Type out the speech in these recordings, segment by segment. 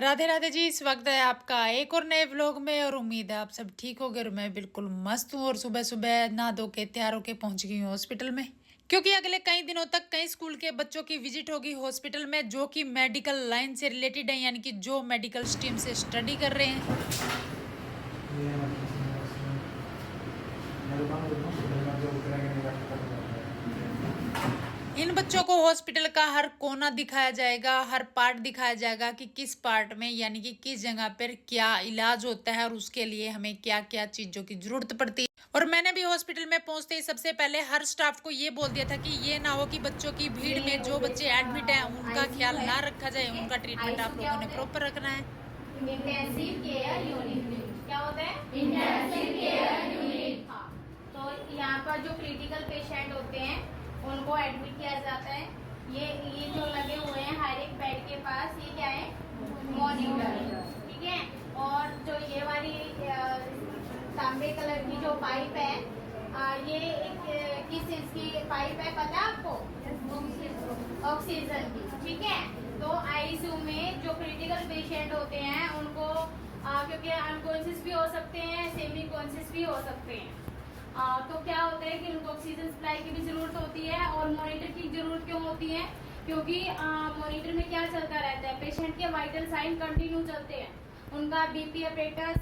राधे राधे जी। इस वक्त है आपका एक और नए व्लॉग में और उम्मीद है आप सब ठीक हो गए और मैं बिल्कुल मस्त हूँ। और सुबह सुबह नहा धो के तैयार होके पहुंच गई हूँ हॉस्पिटल में, क्योंकि अगले कई दिनों तक कई स्कूल के बच्चों की विजिट होगी हॉस्पिटल में, जो कि मेडिकल लाइन से रिलेटेड है, यानी कि जो मेडिकल स्ट्रीम से स्टडी कर रहे हैं। इन बच्चों को हॉस्पिटल का हर कोना दिखाया जाएगा, हर पार्ट दिखाया जाएगा कि किस पार्ट में यानी कि किस जगह पर क्या इलाज होता है और उसके लिए हमें क्या क्या चीजों की जरूरत पड़ती है। और मैंने भी हॉस्पिटल में पहुंचते ही सबसे पहले हर स्टाफ को ये बोल दिया था कि ये ना हो कि बच्चों की भीड़ में जो बच्चे एडमिट हैं उनका ख्याल ना रखा जाए, उनका ट्रीटमेंट आप लोगों ने प्रॉपर रखना है। इंटेंसिव केयर यूनिट क्या होता है? Intensive care unit. हाँ, तो यहाँ पर जो क्रिटिकल पेशेंट होते हैं उनको एडमिट किया जाता है। ये जो लगे हुए हैं हर एक बेड के पास, ये क्या है? मॉनिटर, ठीक है। और जो ये वाली तांबे कलर की जो पाइप है, ये किस चीज की पाइप है पता है आपको? ऑक्सीजन की, ठीक है। तो आईसीयू में जो क्रिटिकल पेशेंट होते हैं उनको क्योंकि अनकॉन्शियस भी हो सकते हैं, सेमी कॉन्शियस भी हो सकते हैं, तो क्या होता है कि उनको ऑक्सीजन सप्लाई की भी जरूरत होती है। और मॉनिटर की जरूरत क्यों होती है? क्योंकि मॉनिटर में क्या चलता रहता है, पेशेंट के वाइटल साइन कंटिन्यू चलते हैं, उनका BP apparatus,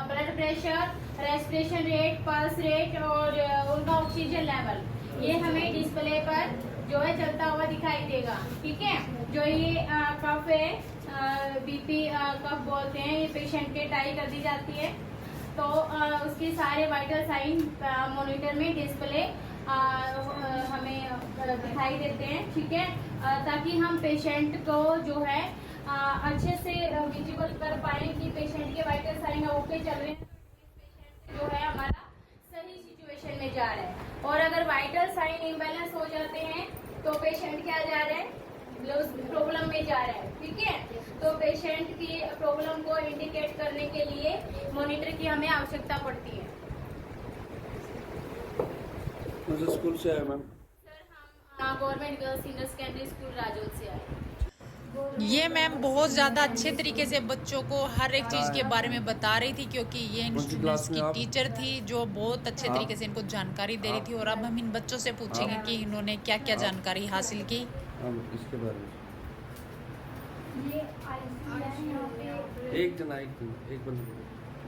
blood pressure, respiration rate, pulse rate और उनका ऑक्सीजन लेवल, ये हमें डिस्प्ले पर जो है चलता हुआ दिखाई देगा, ठीक है। जो ये कफ है, बीपी कफ बोलते हैं, ये पेशेंट के टाई कर दी जाती है, तो उसके सारे वाइटल साइन मॉनिटर में डिस्प्ले हमें दिखाई देते हैं, ठीक है, ताकि हम पेशेंट को जो है अच्छे से विजिबल कर पाए कि पेशेंट के वाइटल साइन ओके चल रहे हैं, पेशेंट जो है हमारा सही सिचुएशन में जा रहा है। और अगर वाइटल साइन इम्बैलेंस हो जाते हैं तो पेशेंट क्या जा रहा है? प्रॉब्लम में जा रहा है, ठीक है। तो पेशेंट की प्रॉब्लम को इंडिकेट करने के लिए मॉनिटर की हमें आवश्यकता पड़ती है। मुझे स्कूल से आया मैम। सर हम government girls senior secondary school Rajaul से आए। ये मैम बहुत ज्यादा अच्छे तरीके से बच्चों को हर एक चीज के बारे में बता रही थी, क्योंकि ये इन स्टूडेंट्स की टीचर थी जो बहुत अच्छे तरीके से इनको जानकारी दे रही थी। और अब हम इन बच्चों से पूछेंगे कि इन्होंने क्या क्या जानकारी हासिल की। इसके बारे में ये आईसीयू है यहाँ पे। एक जना एक बंद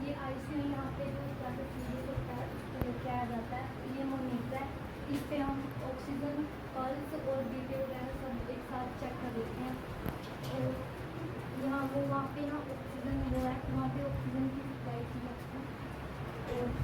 ये आईसीयू यहाँ पे जो ज्यादा चीजें होता है उसको लेके आया जाता है। ये मॉनिटर है, इस पे हम ऑक्सीजन, पल्स और बीपी वगैरह सब एक साथ चेक कर लेते हैं। और यहाँ वहाँ पे ना ऑक्सीजन वो है, वहाँ पे ऑक्सीजन की सप्लाई की जाती है।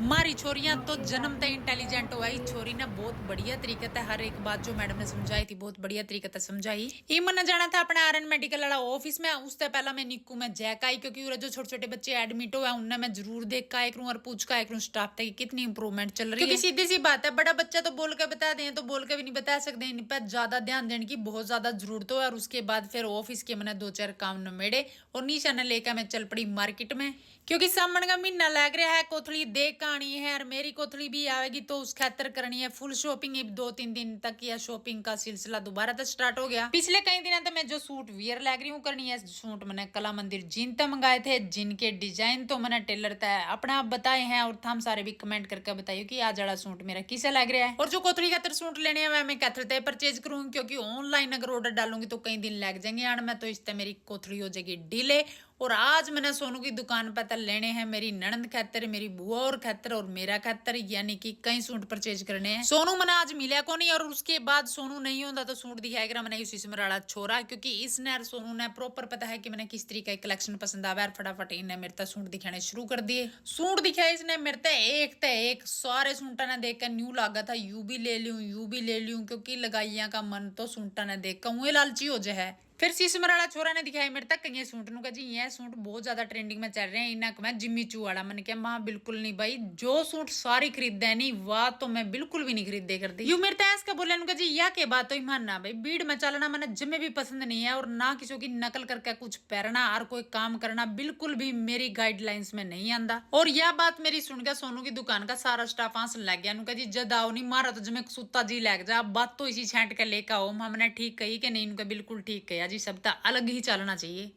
हमारी छोरियां तो जन्मते इंटेलिजेंट हुआ। इस छोरी ने बहुत बढ़िया तरीके से हर एक बात जो मैडम ने समझाई थी बहुत बढ़िया तरीके से समझाई। ये मन जाना था अपने आरएन मेडिकल वाला ऑफिस में, उससे पहला मैं निक्कू में जैक आई, क्योंकि जो छोटे छोटे बच्चे एडमिट हुए उनने मैं जरूर देख का एक और पूछ का एक स्टाफ तक कितनी इंप्रूवमेंट चल रही है। क्योंकि सीधी सी बात है, बड़ा बच्चा तो बोल के बता दें तो बोल के भी नहीं बता सकते, इन पर ज्यादा ध्यान देने की बहुत ज्यादा जरूरत है। और उसके बाद फिर ऑफिस के मैंने 2-4 काम नमेड़े और नीचा ने लेकर मैं चल पड़ी मार्केट में, क्योंकि सामने का महीना लग रहा है, कोथली देख कहानी है और मेरी कोथली भी आएगी तो उस खातर करनी है फुल शॉपिंग। 2-3 दिन तक यह शॉपिंग का सिलसिला दोबारा से स्टार्ट हो गया। पिछले कई दिनों तक मैं जो सूट वियर लग रही हूँ करनी है, सूट मैंने कला मंदिर जीन तक मंगाए थे, जिनके डिजाइन तो मैंने टेलर तय अपना आप बताए हैं। और थम सारे भी कमेंट करके बताइए कि आज वाला सूट मेरा किसे लग रहा है। और जो कोथली खातर सूट लेने हैं मैं कैथर तय परचेज करूंगी, क्योंकि ऑनलाइन अगर ऑर्डर डालूंगी तो कई दिन लग जाएंगे आने में, तो इस तरह मेरी कोथली हो जाएगी डिले। और आज मैंने सोनू की दुकान पर लेने हैं मेरी ननंद खातर, मेरी बुआ और खातर और मेरा खातर, यानी कि कई सूट परचेज करने हैं। सोनू मैंने आज मिला को नहीं, और उसके बाद सोनू नहीं होता तो सूट दिखाएगा मैंने उसी समराला छोरा, क्योंकि इसने और सोनू ने प्रॉपर पता है कि मैंने किस तरीके का कलेक्शन पसंद आवा है। फटाफट इन्हें मेरे तक सूट दिखाने शुरू कर दिए। सूट दिखाए इसने मेरे तक एक सारे सूटा ने देख कर न्यू लगा था यू भी ले लूं यू भी ले लूं, क्योंकि लगाइया का मन तो सूटा ने देख कर मुँह लालची हो जाए। फिर सिसमराला छोरा ने दिखाई मेरे तक कई सूट नु जी ये सूट बहुत ज्यादा ट्रेंडिंग में चल रहे हैं, इन्हें मैं जिम्मी चू वाला। मैंने कहा मां बिल्कुल नहीं भाई, जो सूट सारी खरीद है नहीं वाह तो मैं बिल्कुल भी नहीं खरीदे करती। यू मेरे तक का बोले जी या के बात तो ईमान ना भाई, भीड़ में चलना मैंने जिम्मे भी पसंद नहीं है, और ना किसी की नकल करके कुछ पहनना और कोई काम करना बिल्कुल भी मेरी गाइडलाइंस में नहीं आंदा। और यह बात मेरी सुनकर सोनू की दुकान का सारा स्टाफ हंसन लग गया। नुका जी जद आओ नहीं मारा तो जमे सुता जी लग जा, बात तो इसी छेंट के लेकर आओ। हमने ठीक कही कि नहीं, इनका बिल्कुल ठीक कहा जी, सब अलग ही चलना चाहिए।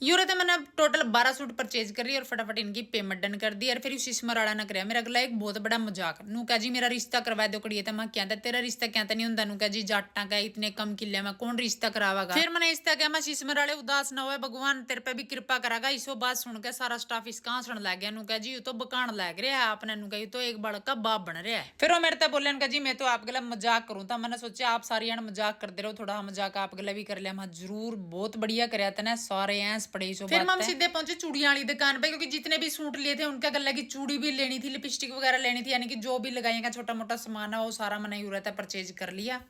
यूरो तो मैंने टोटल 12 सूट परचेज कर रही और फटाफट इनकी पेमेंट डन कर दी। और फिर उसी स्मराड़ा ना कराया मेरा अगला एक बहुत बड़ा मजाक। नू कह जी मेरा रिश्ता करवा दो कड़िए। तो मैं क्या तेरा रिश्ता क्या नहीं होंगे। नू कह जी जाटा का इतने कम किले में कौन रिश्ता करावागा। फिर मैंने इस क्या मैं स्मराड़े उदास ना हुए, भगवान तेरे पे भी कृपा करागा। इसो बात सुन के सारा स्टाफ इसका हंसने लग गया। नू कह जी तो बकान लग रहा है आपने। नू कही तो एक बड़ का बाप बन रहा है। फिर वो मेरे तक बोले जी मैं तो आप गला मजाक करूँ था। मैंने सोचा आप सारी मजाक करते रहो, थोड़ा मजाक आप गला भी कर लिया। मैं जरूर बहुत बढ़िया कराया था सारे ऐस पड़े। फिर हम सीधे पहुंचे चूड़ियां वाली दुकान पे, क्योंकि जितने भी सूट लिए थे उनका गला की चूड़ी भी लेनी थी, लिपस्टिक वगैरह लेनी थी, यानी कि जो भी लगाएगा छोटा मोटा सामान है वो सारा मैंने यूरा था परचेज कर लिया।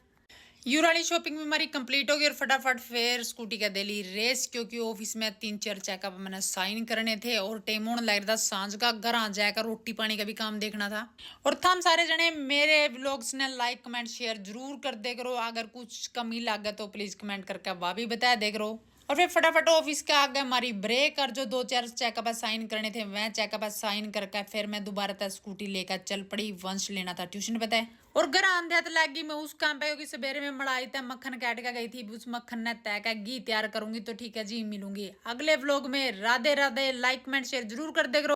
यूरा वाली शॉपिंग भी हमारी कंप्लीट हो गई और फटाफट फिर स्कूटी का डेली रेस, क्योंकि ऑफिस में 3-4 चेकअप मैंने साइन करने थे और टाइम होने लग रहा था सांझ का। घर आ जाकर रोटी पानी का भी काम देखना था। और थम सारे जने मेरे व्लॉग्स ने लाइक कमेंट शेयर जरूर कर दे करो। अगर कुछ कमी लगे तो प्लीज कमेंट करके वह भी बता दे करो। और फिर फटाफट ऑफिस के आगे हमारी ब्रेक और जो 2-4 चेकअप साइन करने थे वह चेकअप साइन करके फिर मैं दोबारा तक स्कूटी लेकर चल पड़ी। वंश लेना था ट्यूशन बताए और घर आंधे तो लग गई मैं उस काम पे, क्योंकि सवेरे में मलाई तय मक्खन काट के गई थी। उस मक्खन ने तय का घी तैयार करूंगी तो ठीक है जी मिलूंगी अगले व्लॉग में। Radhe Radhe. Like comment share जरूर कर दे करो।